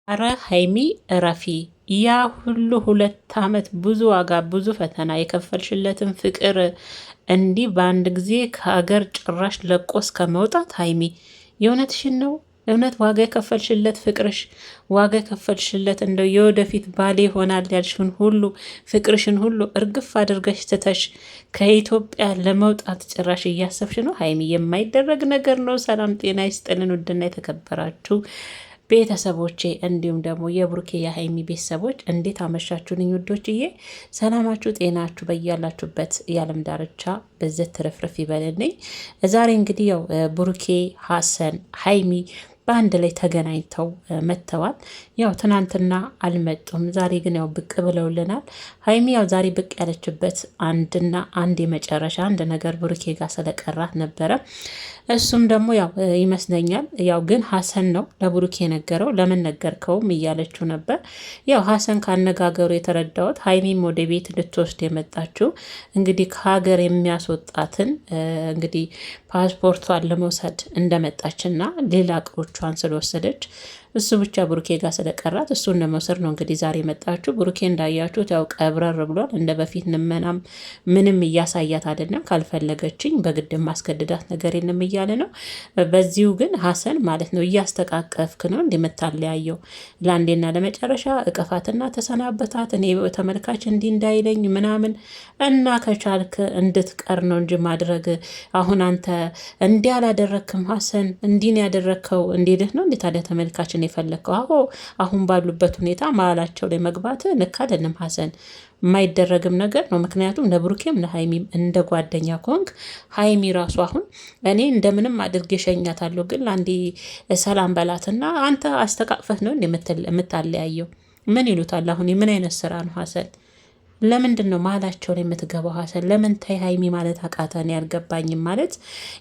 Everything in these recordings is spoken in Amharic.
አረ ሀይሚ እረፊ። ያ ሁሉ 2 ዓመት ብዙ ዋጋ ብዙ ፈተና የከፈልሽለትን ፍቅር እንዲህ በአንድ ጊዜ ከሀገር ጭራሽ ለቆ እስከ መውጣት ሀይሚ የእውነትሽን ነው? እውነት ዋጋ የከፈልሽለት ፍቅርሽ ዋጋ የከፈልሽለት እንደው የወደፊት ባሌ ይሆናል ያልሽውን ሁሉ ፍቅርሽን ሁሉ እርግፍ አድርገሽ ትተሽ ከኢትዮጵያ ለመውጣት ጭራሽ እያሰብሽ ነው ሀይሚ? የማይደረግ ነገር ነው። ሰላም ጤና ይስጥልን ውድና የተከበራችሁ ቤተሰቦቼ እንዲሁም ደግሞ የብሩኬ የሀይሚ ቤተሰቦች እንዴት አመሻችሁልኝ ውዶችዬ? ሰላማችሁ ጤናችሁ በያላችሁበት የዓለም ዳርቻ በዘት ትርፍርፍ ይበልልኝ። ዛሬ እንግዲህ ያው ብሩኬ ሀሰን ሀይሚ በአንድ ላይ ተገናኝተው መጥተዋል። ያው ትናንትና አልመጡም፣ ዛሬ ግን ያው ብቅ ብለውልናል። ሀይሚ ያው ዛሬ ብቅ ያለችበት አንድና አንድ የመጨረሻ አንድ ነገር ብሩኬ ጋር ስለቀራት ነበረ። እሱም ደግሞ ያው ይመስለኛል ያው ግን ሀሰን ነው ለብሩኬ የነገረው። ለምን ነገርከውም እያለችው ነበር። ያው ሀሰን ካነጋገሩ የተረዳሁት ሀይሚም ወደ ቤት ልትወስድ የመጣችው እንግዲህ ከሀገር የሚያስወጣትን እንግዲህ ፓስፖርቷን ለመውሰድ እንደመጣችና ሌላ እቃዎቿን ስለወሰደች እሱ ብቻ ብሩኬ ጋር ስለቀራት እሱን ለመውሰድ ነው እንግዲህ ዛሬ መጣችሁ። ብሩኬ እንዳያችሁት ያው ቀብረር ብሏል። እንደ በፊት ንመናም ምንም እያሳያት አይደለም። ካልፈለገችኝ በግድ ማስገድዳት ነገር የለም እያለ ነው። በዚሁ ግን ሀሰን ማለት ነው እያስተቃቀፍክ ነው እንደምታለያየው። ለአንዴና ለመጨረሻ እቅፋትና ተሰናበታት። እኔ ተመልካች እንዲህ እንዳይለኝ ምናምን እና ከቻልክ እንድትቀር ነው እንጂ ማድረግ አሁን አንተ እንዲህ አላደረክም ሀሰን እንዲህ ያደረከው እንዴት ነው እንዴት ታዲያ ተመልካች የፈለከው? አዎ አሁን ባሉበት ሁኔታ መሀላቸው ላይ መግባት ልክ አይደለም ሀሰን፣ የማይደረግም ነገር ነው። ምክንያቱም ለብሩኬም ለሀይሚም እንደ ጓደኛ ኮንክ ሀይሚ ራሱ አሁን እኔ እንደምንም አድርጌ ሸኛታለሁ፣ ግን ለአንዴ ሰላም በላትና አንተ አስተቃቅፈት ነው የምታለያየው። ምን ይሉታል አሁን? ምን አይነት ስራ ነው ሀሰን? ለምንድን ነው መሀላቸው ላይ የምትገባው ሀሰን? ለምን ታይ ሀይሚ ማለት አቃተን? ያልገባኝም ማለት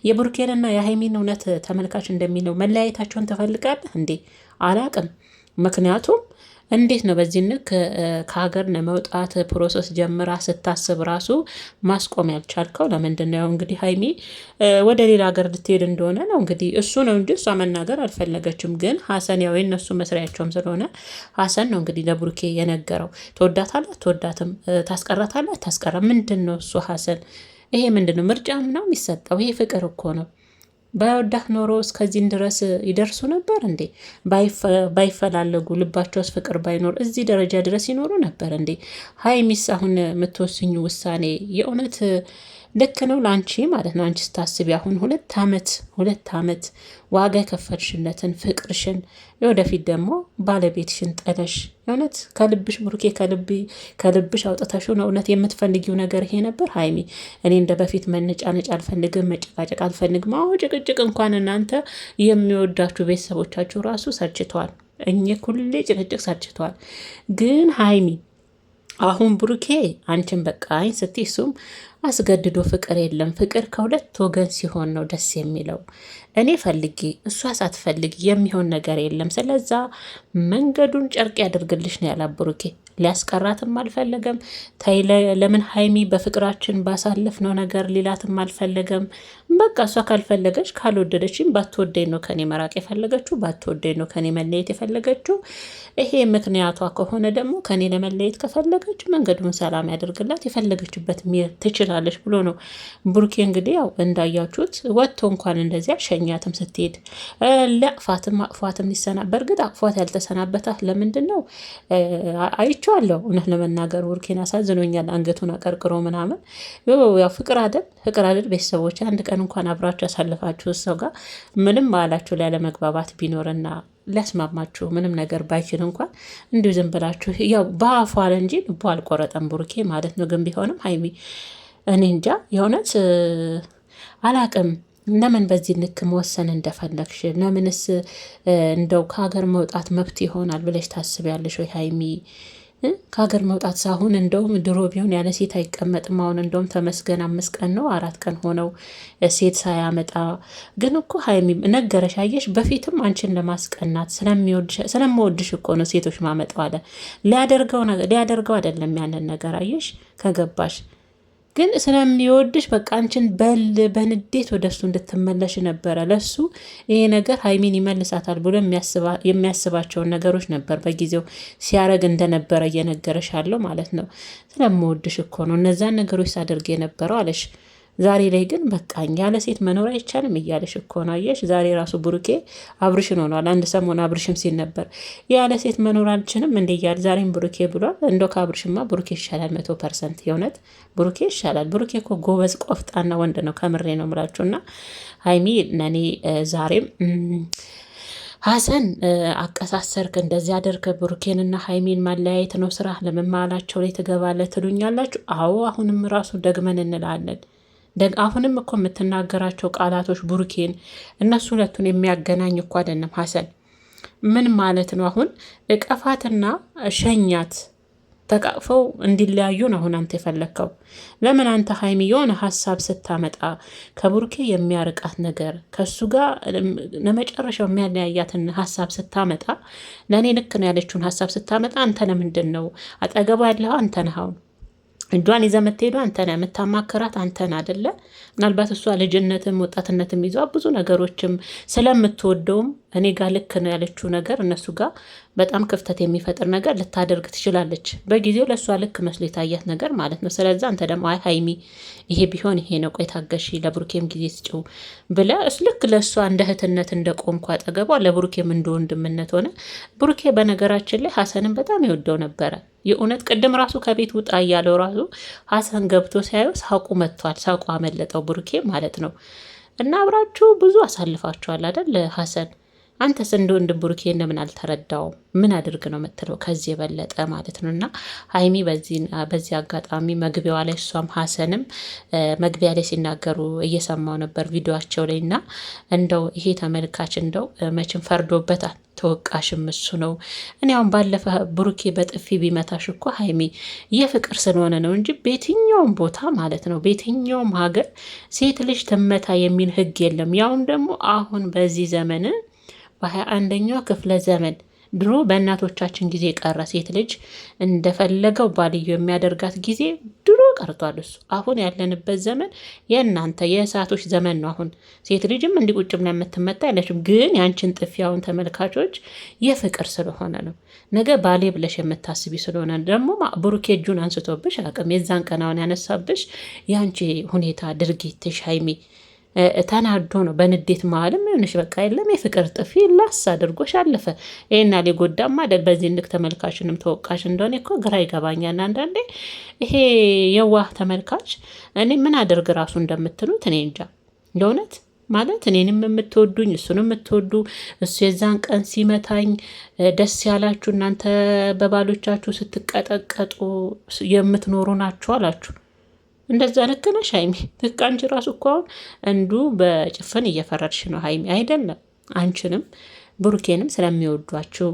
የብሩኬንና የሀይሚን እውነት ተመልካች እንደሚለው መለያየታቸውን ትፈልጋለህ እንዴ? አላቅም። ምክንያቱም እንዴት ነው በዚህ ንክ ከሀገር ለመውጣት ፕሮሰስ ጀምራ ስታስብ ራሱ ማስቆም ያልቻልከው? ለምንድን ነው? እንግዲህ ሀይሚ ወደ ሌላ ሀገር ልትሄድ እንደሆነ ነው እንግዲህ እሱ ነው እንጂ እሷ መናገር አልፈለገችም። ግን ሀሰን ያው የነሱ መስሪያቸውም ስለሆነ ሀሰን ነው እንግዲህ ለብሩኬ የነገረው። ትወዳታለህ? አትወዳትም? ታስቀራታለህ? አታስቀራ? ምንድን ነው እሱ ሀሰን? ይሄ ምንድን ነው? ምርጫ ነው የሚሰጠው? ይሄ ፍቅር እኮ ነው። ባይወዳህ ኖሮ እስከዚህን ድረስ ይደርሱ ነበር እንዴ? ባይፈላለጉ ልባቸውስ ፍቅር ባይኖር እዚህ ደረጃ ድረስ ይኖሩ ነበር እንዴ? ሀይሚስ አሁን የምትወስኙ ውሳኔ የእውነት ልክ ነው ለአንቺ ማለት ነው? አንቺ ስታስቢ አሁን 2 ዓመት ዋጋ የከፈልሽለትን ፍቅርሽን የወደፊት ደግሞ ባለቤትሽን ጠለሽ እውነት ከልብሽ ብሩኬ ከልብሽ አውጥተሽ ነው እውነት የምትፈልጊው ነገር ይሄ ነበር? ሀይሚ እኔ እንደ በፊት መነጫነጭ አልፈልግም፣ መጨቃጨቅ አልፈልግም። አዎ ጭቅጭቅ እንኳን እናንተ የሚወዳችሁ ቤተሰቦቻችሁ ራሱ ሰልችተዋል። እኚህ ሁሌ ጭቅጭቅ ሰልችተዋል። ግን ሀይሚ አሁን ብሩኬ አንቺን በቃኝ ስትይ እሱም አስገድዶ ፍቅር የለም። ፍቅር ከሁለት ወገን ሲሆን ነው ደስ የሚለው። እኔ ፈልጌ እሷ ሳትፈልግ የሚሆን ነገር የለም። ስለዛ መንገዱን ጨርቅ ያደርግልሽ ነው ያላት ብሩኬ። ሊያስቀራትም አልፈለገም። ታይ ለምን ሀይሚ በፍቅራችን ባሳለፍነው ነገር ሌላትም አልፈለገም። በቃ እሷ ካልፈለገች ካልወደደችም ባትወደኝ ነው ከኔ መራቅ የፈለገችው፣ ባትወደኝ ነው ከኔ መለየት የፈለገችው። ይሄ ምክንያቷ ከሆነ ደግሞ ከኔ ለመለየት ከፈለገች መንገዱን ሰላም ያደርግላት፣ የፈለገችበት ትችላለች ብሎ ነው ብሩኬ። እንግዲህ ያው እንዳያችሁት ወጥቶ እንኳን እንደዚያ ሸኛትም ስትሄድ ለአቅፋትም አቅፏትም ሊሰና በእርግጥ አቅፏት ያልተሰናበታት ለምንድን ነው አይቼዋለሁ። እውነት ለመናገር ብሩኬን አሳዝኖኛል። አንገቱን አቀርቅሮ ምናምን ያው ፍቅር አይደል ቤተሰቦች አንድ ቀን እንኳን አብራችሁ ያሳልፋችሁ ሰው ጋር ምንም ማላችሁ ላይ ለመግባባት ቢኖርና ሊያስማማችሁ ምንም ነገር ባይችል እንኳን እንዲሁ ዝም ብላችሁ ያው በአፏ አለ እንጂ ልቦ አልቆረጠም ብሩኬ ማለት ነው። ግን ቢሆንም ሀይሚ እኔ እንጃ የእውነት አላቅም ለምን በዚህ ልክ መወሰን እንደፈለግሽ። ለምንስ እንደው ከሀገር መውጣት መብት ይሆናል ብለሽ ታስቢያለሽ ወይ ሀይሚ? ከሀገር መውጣት ሳሁን እንደውም ድሮ ቢሆን ያለ ሴት አይቀመጥም። አሁን እንደውም ተመስገን 5 ቀን ነው 4 ቀን ሆነው ሴት ሳያመጣ። ግን እኮ ሀይሚ ነገረሽ አየሽ፣ በፊትም አንቺን ለማስቀናት ስለምወድሽ እኮ ነው ሴቶች ማመጣው አለ። ሊያደርገው አይደለም ያንን ነገር አየሽ ከገባሽ። ግን ስለሚወድሽ በቃ አንቺን በንዴት ወደሱ እንድትመለሽ ነበረ። ለሱ ይሄ ነገር ሀይሚን ይመልሳታል ብሎ የሚያስባቸውን ነገሮች ነበር በጊዜው ሲያረግ እንደነበረ እየነገረሽ ያለው ማለት ነው። ስለምወድሽ እኮ ነው እነዛን ነገሮች ሳደርግ የነበረው አለሽ። ዛሬ ላይ ግን በቃኝ ያለ ሴት መኖር አይቻልም እያለሽ እኮ ነው። አየሽ ዛሬ ራሱ ብሩኬ አብርሽን ሆኗል። አንድ ሰሞን አብርሽም ሲል ነበር ያለ ሴት መኖር አልችልም እንደ እያለ ዛሬም ብሩኬ ብሏል። እንደው ከአብርሽማ ብሩኬ ይሻላል 100%። የእውነት ብሩኬ ይሻላል። ብሩኬ እኮ ጎበዝ ቆፍጣና ወንድ ነው። ከምሬ ነው ምላችሁ። እና ሀይሚ ነኔ ዛሬም ሀሰን አቀሳሰርክ እንደዚህ አደርክ ብሩኬንና ሀይሚን ማለያየት ነው ስራ ለመማላቸው ላይ ትገባለህ ትሉኛላችሁ። አዎ አሁንም ራሱ ደግመን እንላለን። አሁንም እኮ የምትናገራቸው ቃላቶች ብሩኬን እነሱ ሁለቱን የሚያገናኝ እኮ አይደለም። ሀሰን ምን ማለት ነው? አሁን እቀፋትና ሸኛት ተቃቅፈው እንዲለያዩ ነው አሁን አንተ የፈለግከው። ለምን አንተ ሀይሚ የሆነ ሀሳብ ስታመጣ ከብሩኬ የሚያርቃት ነገር ከሱ ጋር ለመጨረሻው የሚያለያያትን ሀሳብ ስታመጣ ለእኔ ልክ ነው ያለችውን ሀሳብ ስታመጣ አንተ ለምንድን ነው አጠገቡ ያለው? አንተ ነህ አሁን እጇን ይዘህ የምትሄዱ አንተ ነህ፣ የምታማክራት አንተ ነህ አይደለ? ምናልባት እሷ ልጅነትም ወጣትነትም ይዟ ብዙ ነገሮችም ስለምትወደውም እኔ ጋር ልክ ነው ያለችው ነገር እነሱ ጋር በጣም ክፍተት የሚፈጥር ነገር ልታደርግ ትችላለች። በጊዜው ለእሷ ልክ መስሎ የታያት ነገር ማለት ነው። ስለዚ አንተ ደግሞ አይ ሀይሚ ይሄ ቢሆን ይሄ ነው፣ ቆይ ታገሺ፣ ለብሩኬም ጊዜ ስጭው ብለህ ልክ ለእሷ እንደ እህትነት እንደ ቆምኩ አጠገቧ ለብሩኬም እንደ ወንድምነት ሆነ። ብሩኬ በነገራችን ላይ ሀሰንን በጣም ይወደው ነበረ። የእውነት ቅድም ራሱ ከቤት ውጣ እያለው ራሱ ሀሰን ገብቶ ሲያየው ሳቁ መጥቷል። ሳቁ አመለጠው ብሩኬ ማለት ነው። እና አብራችሁ ብዙ አሳልፋችኋል አይደል ሀሰን? አንተስ እንደ ወንድም ብሩኬ እንደምን አልተረዳውም? ምን አድርግ ነው የምትለው? ከዚህ የበለጠ ማለት ነው። እና ሀይሚ በዚህ አጋጣሚ መግቢያዋ ላይ እሷም ሀሰንም መግቢያ ላይ ሲናገሩ እየሰማው ነበር ቪዲዮቸው ላይ እና እንደው ይሄ ተመልካች እንደው መቼም ፈርዶበታል። ተወቃሽም እሱ ነው። እኔ አሁን ባለፈ ብሩኬ በጥፊ ቢመታሽ እኮ ሀይሚ የፍቅር ስለሆነ ነው እንጂ በየትኛውም ቦታ ማለት ነው በየትኛውም ሀገር ሴት ልጅ ትመታ የሚል ሕግ የለም። ያውም ደግሞ አሁን በዚህ ዘመን በ21ኛው ክፍለ ዘመን ድሮ በእናቶቻችን ጊዜ ቀረ። ሴት ልጅ እንደፈለገው ባልዮ የሚያደርጋት ጊዜ ድሮ ቀርቷል። እሱ አሁን ያለንበት ዘመን የእናንተ የእሳቶች ዘመን ነው። አሁን ሴት ልጅም እንዲህ ቁጭ ብላ የምትመታ ያለችም፣ ግን ያንቺን ጥፊያውን ተመልካቾች የፍቅር ስለሆነ ነው። ነገ ባሌ ብለሽ የምታስቢ ስለሆነ ደግሞ ብሩኬ እጁን አንስቶብሽ አቅም የዛን ቀናውን ያነሳብሽ ያንቺ ሁኔታ ድርጊትሽ ሀይሚ ተናዶ ነው። በንዴት መሀልም ሆነሽ በቃ የለም የፍቅር ጥፊ ላስ አድርጎሽ አለፈ። ይሄና ሊጎዳማ አይደል? በዚህ ልክ ተመልካችንም ተወቃሽ እንደሆነ እኮ ግራ ይገባኛል አንዳንዴ። ይሄ የዋህ ተመልካች እኔ ምን አድርግ ራሱ እንደምትሉት እኔ እንጃ የእውነት ማለት እኔንም የምትወዱኝ እሱንም የምትወዱ እሱ የዛን ቀን ሲመታኝ ደስ ያላችሁ እናንተ በባሎቻችሁ ስትቀጠቀጡ የምትኖሩ ናችሁ አላችሁ። እንደዛ ልክ ነሽ ሀይሚ። ልክ አንቺ ራሱ እኮ አሁን እንዱ በጭፍን እየፈረድሽ ነው ሀይሚ። አይደለም አንቺንም ብሩኬንም ስለሚወዷችሁ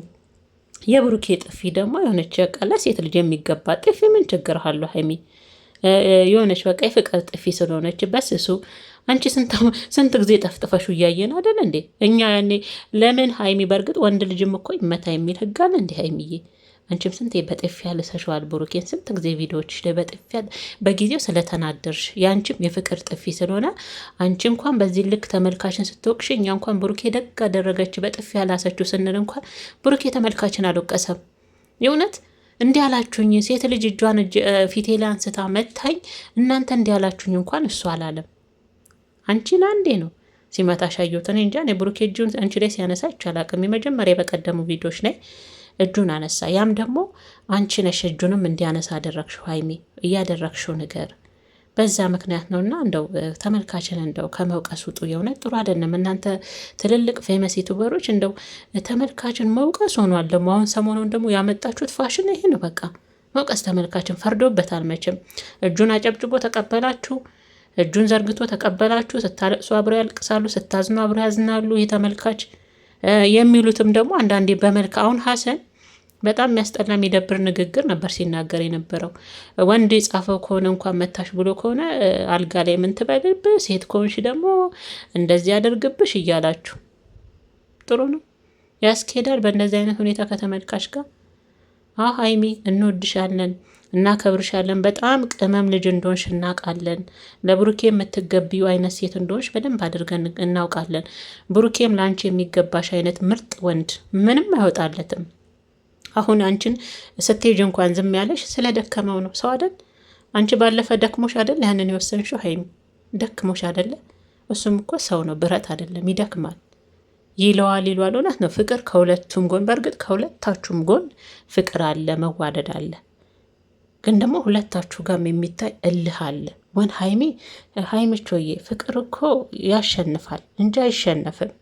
የብሩኬ ጥፊ ደግሞ የሆነች ቀለ ሴት ልጅ የሚገባ ጥፊ ምን ችግር አለው ሀይሚ? የሆነች በቃ የፍቅር ጥፊ ስለሆነች በስሱ አንቺ ስንት ጊዜ ጠፍጥፈሹ እያየን አይደል እንዴ? እኛ ያኔ ለምን ሀይሚ በእርግጥ ወንድ ልጅም እኮ ይመታ የሚል ህግ አለ እንዴ ሀይሚዬ? አንቺም ስንት በጥፊያ ልሰሸዋል ብሩኬን፣ ስንት ጊዜ ቪዲዮዎች ላይ በጥፊያ በጊዜው ስለተናደርሽ የአንቺም የፍቅር ጥፊ ስለሆነ አንቺ እንኳን በዚህ ልክ ተመልካችን ስትወቅሽ እኛ እንኳን ብሩኬ ደግ አደረገች በጥፊያ ላሰችው ስንል እንኳን ብሩኬ ተመልካችን አልወቀሰም። የእውነት እንዲህ ያላችሁኝ ሴት ልጅ እጇን ፊቴ ላይ አንስታ መታኝ እናንተ እንዲህ ያላችሁኝ እንኳን እሱ አላለም። አንቺ ለአንዴ ነው ሲመታሽ አየሁት። እኔ እንጃ ብሩኬ እጁን አንቺ ላይ ሲያነሳ ይቻላቅም የመጀመሪያ በቀደሙ ቪዲዮዎች ላይ እጁን አነሳ። ያም ደግሞ አንቺ ነሽ እጁንም እንዲያነሳ አደረግሽው ሀይሚ፣ እያደረግሽው ነገር በዛ ምክንያት ነውና እንደው ተመልካችን እንደው ከመውቀስ ውጡ። የእውነት ጥሩ አይደለም። እናንተ ትልልቅ ፌመስ ዩቱበሮች እንደው ተመልካችን መውቀስ ሆኗል። ደግሞ አሁን ሰሞኑን ደግሞ ያመጣችሁት ፋሽን ይሄ ነው። በቃ መውቀስ ተመልካችን ፈርዶበታል። መቼም እጁን አጨብጭቦ ተቀበላችሁ፣ እጁን ዘርግቶ ተቀበላችሁ። ስታለቅሱ አብረው ያልቅሳሉ፣ ስታዝኑ አብረው ያዝናሉ። ይህ ተመልካች የሚሉትም ደግሞ አንዳንዴ በመልክ አሁን ሀሰን በጣም የሚያስጠላ የሚደብር ንግግር ነበር ሲናገር የነበረው። ወንድ የጻፈው ከሆነ እንኳን መታሽ ብሎ ከሆነ አልጋ ላይ ምን ትበልብህ፣ ሴት ከሆንሽ ደግሞ እንደዚህ ያደርግብሽ እያላችሁ ጥሩ ነው ያስኬዳል። በእንደዚህ አይነት ሁኔታ ከተመልካች ጋር ሀይሚ እንወድሻለን፣ እናከብርሻለን። በጣም ቅመም ልጅ እንደሆንሽ እናውቃለን። ለብሩኬ የምትገቢው አይነት ሴት እንደሆንሽ በደንብ አድርገን እናውቃለን። ብሩኬም ለአንቺ የሚገባሽ አይነት ምርጥ ወንድ ምንም አይወጣለትም። አሁን አንቺን ስትሄጅ እንኳን ዝም ያለሽ ስለደከመው ነው። ሰው አይደል? አንቺ ባለፈ ደክሞሽ አይደል ያንን የወሰንሽው? ሀይሚ ደክሞሽ አይደለ? እሱም እኮ ሰው ነው፣ ብረት አይደለም፣ ይደክማል። ይለዋል ይሏል። እውነት ነው። ፍቅር ከሁለቱም ጎን፣ በእርግጥ ከሁለታችሁም ጎን ፍቅር አለ፣ መዋደድ አለ። ግን ደግሞ ሁለታችሁ ጋርም የሚታይ እልህ አለ። ወን ሀይሚቾዬ ፍቅር እኮ ያሸንፋል እንጂ አይሸነፍም።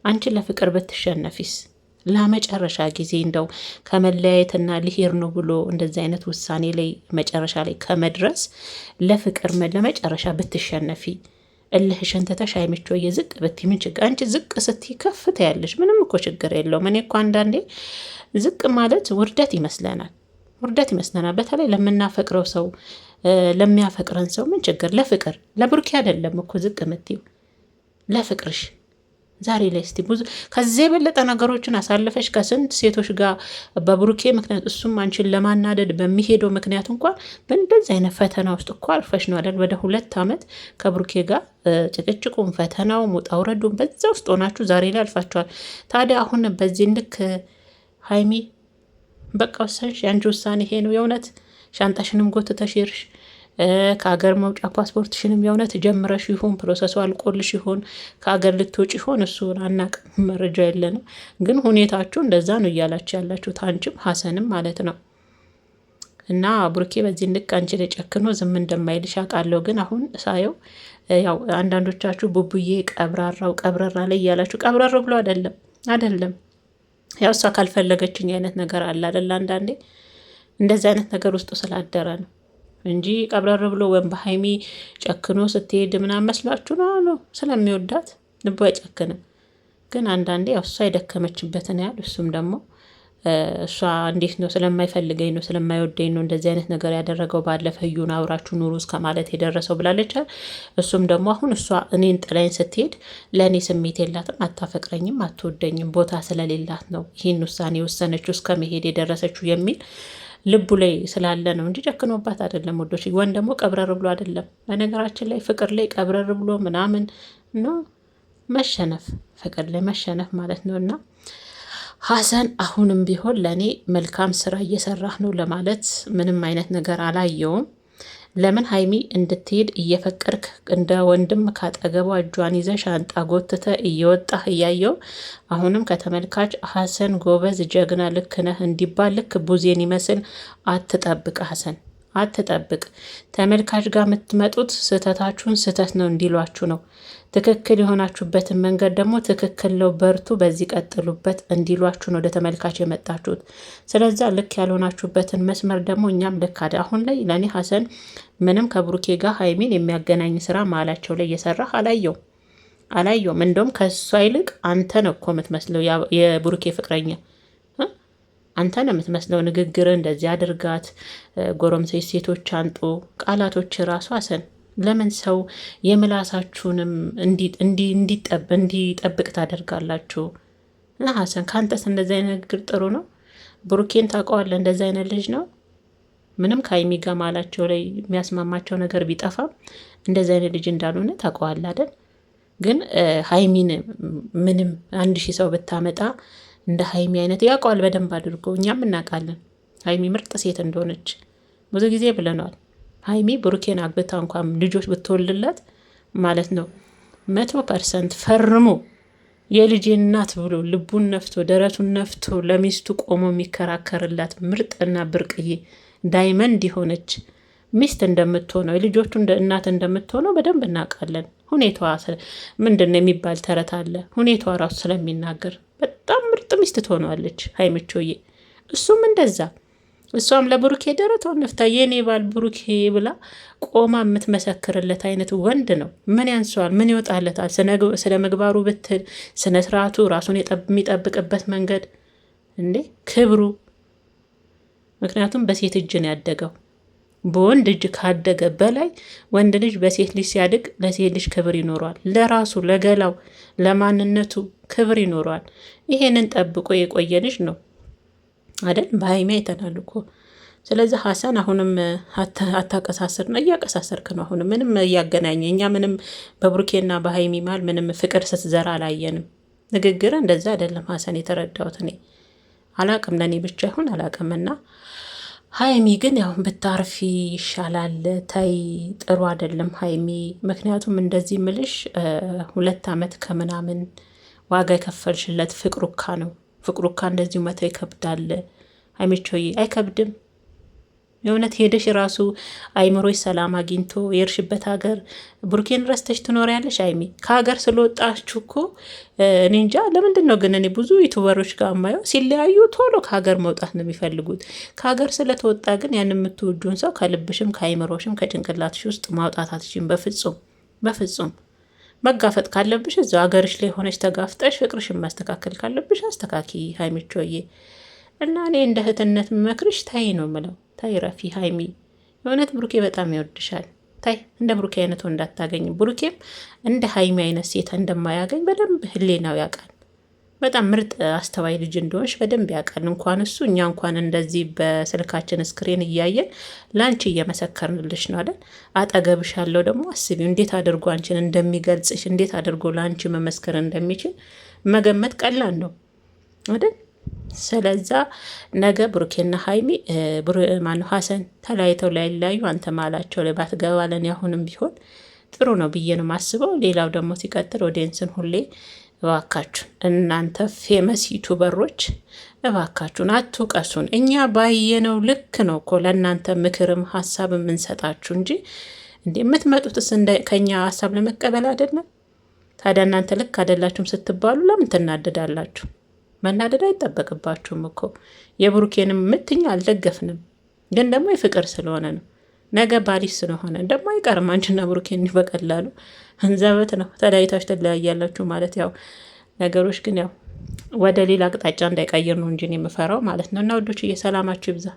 አንቺ ለፍቅር ብትሸነፊስ ለመጨረሻ ጊዜ እንደው ከመለያየትና ሊሄድ ነው ብሎ እንደዚህ አይነት ውሳኔ ላይ መጨረሻ ላይ ከመድረስ ለፍቅር ለመጨረሻ ብትሸነፊ እልህሽን ትተሽ ሀይሚቾዬ ዝቅ ብትይ ምን ችግር? አንቺ ዝቅ ስትይ ከፍ ትያለሽ። ምንም እኮ ችግር የለውም። እኔ እኮ አንዳንዴ ዝቅ ማለት ውርደት ይመስለናል፣ በተለይ ለምናፈቅረው ሰው ለሚያፈቅረን ሰው ምን ችግር? ለፍቅር ለብሩኬ አይደለም እኮ ዝቅ የምትይው ለፍቅርሽ። ዛሬ ላይ እስቲ ብዙ ከዚህ የበለጠ ነገሮችን አሳልፈሽ ከስንት ሴቶች ጋር በብሩኬ ምክንያት እሱም አንቺን ለማናደድ በሚሄደው ምክንያት እንኳን በእንደዚህ አይነት ፈተና ውስጥ እኮ አልፈሽ ነው አይደል? ወደ 2 ዓመት ከብሩኬ ጋር ጭቅጭቁም ፈተናው ውጣ ውረዱም በዛ ውስጥ ሆናችሁ ዛሬ ላይ አልፋችኋል። ታዲያ አሁን በዚህ ልክ ሀይሚ በቃ ወሰንሽ፣ የአንቺ ውሳኔ ይሄ ነው የእውነት? ሻንጣሽንም ጎትተሽ ሄድሽ፣ ከሀገር መውጫ ፓስፖርትሽንም የእውነት ጀምረሽ ይሁን ፕሮሰሱ አልቆልሽ ይሁን ከሀገር ልትወጪ ይሆን እሱን አናውቅም፣ መረጃ የለንም። ግን ሁኔታችሁ እንደዛ ነው እያላችሁ ያላችሁት አንቺም ሀሰንም ማለት ነው። እና ብሩኬ በዚህ ልክ አንቺ ላይ ጨክኖ ዝም እንደማይልሽ አውቃለሁ። ግን አሁን ሳየው ያው አንዳንዶቻችሁ ቡቡዬ ቀብራራው ቀብረራ ላይ እያላችሁ፣ ቀብረር ብሎ አይደለም ያው እሷ ካልፈለገችኝ አይነት ነገር አለ አይደል? አንዳንዴ እንደዚህ አይነት ነገር ውስጡ ስላደረ ነው እንጂ ቀብረር ብሎ ወይም በሀይሚ ጨክኖ ስትሄድ ምናምን መስሏችሁ ነው። ስለሚወዳት ልቡ አይጨክንም። ግን አንዳንዴ ያው እሷ የደከመችበትን ያህል እሱም ደግሞ እሷ እንዴት ነው ስለማይፈልገኝ ነው ስለማይወደኝ ነው እንደዚህ አይነት ነገር ያደረገው፣ ባለፈ እዩን አውራችሁ ኑሩ እስከ ማለት የደረሰው ብላለች። እሱም ደግሞ አሁን እሷ እኔን ጥላኝ ስትሄድ ለእኔ ስሜት የላትም፣ አታፈቅረኝም፣ አትወደኝም፣ ቦታ ስለሌላት ነው ይህን ውሳኔ የወሰነችው እስከ መሄድ የደረሰችው የሚል ልቡ ላይ ስላለ ነው እንጂ ጨክኖባት አይደለም። ወዶች ወን ደግሞ ቀብረር ብሎ አይደለም። በነገራችን ላይ ፍቅር ላይ ቀብረር ብሎ ምናምን ነው መሸነፍ፣ ፍቅር ላይ መሸነፍ ማለት ነው። እና ሀሰን አሁንም ቢሆን ለእኔ መልካም ስራ እየሰራህ ነው ለማለት ምንም አይነት ነገር አላየውም። ለምን ሀይሚ እንድትሄድ እየፈቀድክ እንደ ወንድም ካጠገቧ እጇን ይዘ ሻንጣ ጎትተ እየወጣህ እያየው አሁንም ከተመልካች ሀሰን ጎበዝ ጀግና ልክ ነህ እንዲባል ልክ ቡዜን ይመስል አትጠብቅ ሀሰን አትጠብቅ። ተመልካች ጋር የምትመጡት ስህተታችሁን ስህተት ነው እንዲሏችሁ ነው። ትክክል የሆናችሁበትን መንገድ ደግሞ ትክክል ነው፣ በርቱ፣ በዚህ ቀጥሉበት እንዲሏችሁ ነው ወደ ተመልካች የመጣችሁት። ስለዛ ልክ ያልሆናችሁበትን መስመር ደግሞ እኛም ልክ አደ አሁን ላይ ለእኔ ሀሰን ምንም ከብሩኬ ጋር ሀይሚን የሚያገናኝ ስራ መሀላቸው ላይ እየሰራህ አላየውም። እንደውም ከእሷ ይልቅ አንተ ነው እኮ የምትመስለው የብሩኬ ፍቅረኛ አንተ ነው የምትመስለው። ንግግር እንደዚህ አድርጋት፣ ጎረምሴት ሴቶች አንጡ ቃላቶች ራሱ ሀሰን ለምን ሰው የምላሳችሁንም እንዲጠብቅ ታደርጋላችሁ? እና ሀሰን ከአንተስ እንደዚህ አይነት ንግግር ጥሩ ነው? ብሩኬን ታውቀዋለህ? እንደዚህ አይነት ልጅ ነው። ምንም ከሀይሚ ጋር ማላቸው ላይ የሚያስማማቸው ነገር ቢጠፋም እንደዚህ አይነት ልጅ እንዳልሆነ ታውቀዋለህ አይደል? ግን ሀይሚን ምንም 1000 ሰው ብታመጣ እንደ ሀይሚ አይነት ያውቀዋል በደንብ አድርጎ። እኛም እናውቃለን ሀይሚ ምርጥ ሴት እንደሆነች ብዙ ጊዜ ብለነዋል። ሀይሚ ብሩኬን አግብታ እንኳን ልጆች ብትወልድለት ማለት ነው 100% ፈርሞ የልጄ እናት ብሎ ልቡን ነፍቶ ደረቱን ነፍቶ ለሚስቱ ቆሞ የሚከራከርላት ምርጥና ብርቅዬ ዳይመንድ የሆነች ሚስት እንደምትሆነው የልጆቹ እናት እንደምትሆነው በደንብ እናውቃለን። ሁኔታዋ ምንድን ነው የሚባል ተረት አለ። ሁኔታዋ ራሱ ስለሚናገር በጣም ምርጥ ሚስት ትሆነዋለች ሀይሚቾዬ። እሱም እንደዛ እሷም ለብሩኬ ደረቷን ነፍታ የኔ ባል ብሩኬ ብላ ቆማ የምትመሰክርለት አይነት ወንድ ነው። ምን ያንሰዋል? ምን ይወጣለታል? ስለ ምግባሩ ብትል ስነ ስርዓቱ፣ ራሱን የሚጠብቅበት መንገድ እንዴ ክብሩ። ምክንያቱም በሴት እጅ ነው ያደገው። በወንድ እጅ ካደገ በላይ ወንድ ልጅ በሴት ልጅ ሲያድግ ለሴት ልጅ ክብር ይኖረዋል። ለራሱ ለገላው፣ ለማንነቱ ክብር ይኖረዋል። ይሄንን ጠብቆ የቆየ ልጅ ነው። አይደል? በሀይሚ አይተናል እኮ። ስለዚህ ሀሰን አሁንም አታቀሳስር ነው፣ እያቀሳሰርክ ነው። አሁንም ምንም እያገናኘ እኛ ምንም በብሩኬና በሀይሚ ማል ምንም ፍቅር ስትዘራ አላየንም። ንግግር እንደዛ አይደለም ሀሰን፣ የተረዳሁት እኔ አላቅም፣ ለእኔ ብቻ ይሁን አላቅምና ሀይሚ ግን ያው ብታርፊ ይሻላል። ታይ ጥሩ አይደለም ሀይሚ። ምክንያቱም እንደዚህ ምልሽ 2 ዓመት ከምናምን ዋጋ የከፈልሽለት ፍቅሩካ ነው። ፍቅሩካ እንደዚሁ መተው ይከብዳል። ሀይሚቾዬ አይከብድም? የእውነት ሄደሽ ራሱ አይምሮች ሰላም አግኝቶ የእርሽበት ሀገር ብሩኬን ረስተሽ ትኖሪያለሽ? ሀይሚ ከሀገር ስለወጣችሁ እኮ እኔ እንጃ። ለምንድን ነው ግን እኔ ብዙ ዩቱበሮች ጋር ማየው ሲለያዩ ቶሎ ከሀገር መውጣት ነው የሚፈልጉት። ከሀገር ስለተወጣ ግን ያን የምትወጁን ሰው ከልብሽም ከአይምሮሽም ከጭንቅላትሽ ውስጥ ማውጣት አትችይም። በፍጹም በፍጹም። መጋፈጥ ካለብሽ እዛው ሀገርሽ ላይ ሆነሽ ተጋፍጠሽ ፍቅርሽን ማስተካከል ካለብሽ አስተካኪ ሀይሚቾዬ። እና እኔ እንደ እህትነት መክርሽ ታይ ነው ምለው። ታይ ረፊ ሀይሚ፣ የእውነት ብሩኬ በጣም ይወድሻል። ታይ እንደ ብሩኬ አይነት ወንድ አታገኝም። ብሩኬም እንደ ሀይሚ አይነት ሴት እንደማያገኝ በደንብ ህሌናው ያውቃል። በጣም ምርጥ አስተዋይ ልጅ እንደሆንሽ በደንብ ያውቃል። እንኳን እሱ እኛ እንኳን እንደዚህ በስልካችን ስክሪን እያየን ለአንቺ እየመሰከርንልሽ ነው አይደል? አጠገብሽ ያለው ደግሞ አስቢው እንዴት አድርጎ አንቺን እንደሚገልጽሽ፣ እንዴት አድርጎ ለአንቺ መመስከር እንደሚችል መገመት ቀላል ነው አይደል? ስለዛ ነገ ብሩኬና ሀይሚ ማነው ሀሰን ተለያይተው ላይለያዩ አንተ ማላቸው ላይ ባትገባለን አሁንም ቢሆን ጥሩ ነው ብዬ ነው ማስበው። ሌላው ደግሞ ሲቀጥል ኦዲየንስን ሁሌ እባካችሁን እናንተ ፌመስ ዩቱበሮች እባካችሁን አትውቀሱን። እኛ ባየነው ልክ ነው እኮ ለእናንተ ምክርም ሀሳብ የምንሰጣችሁ እንጂ እንዴ የምትመጡትስ ከኛ ሀሳብ ለመቀበል አይደለም። ታዲያ እናንተ ልክ አይደላችሁም ስትባሉ ለምን ትናደዳላችሁ? መናደድ አይጠበቅባችሁም እኮ። የብሩኬንም ምትኛ አልደገፍንም፣ ግን ደግሞ የፍቅር ስለሆነ ነው። ነገ ባሊሽ ስለሆነ ደግሞ አይቀርም አንቺና ብሩኬን በቀላሉ እንዘበት ነው ተለያይታችሁ ትለያያላችሁ ማለት ያው ነገሮች ግን ያው ወደ ሌላ አቅጣጫ እንዳይቀይር ነው እንጂ የምፈራው ማለት ነው። እና ወዶች እየሰላማችሁ ይብዛ።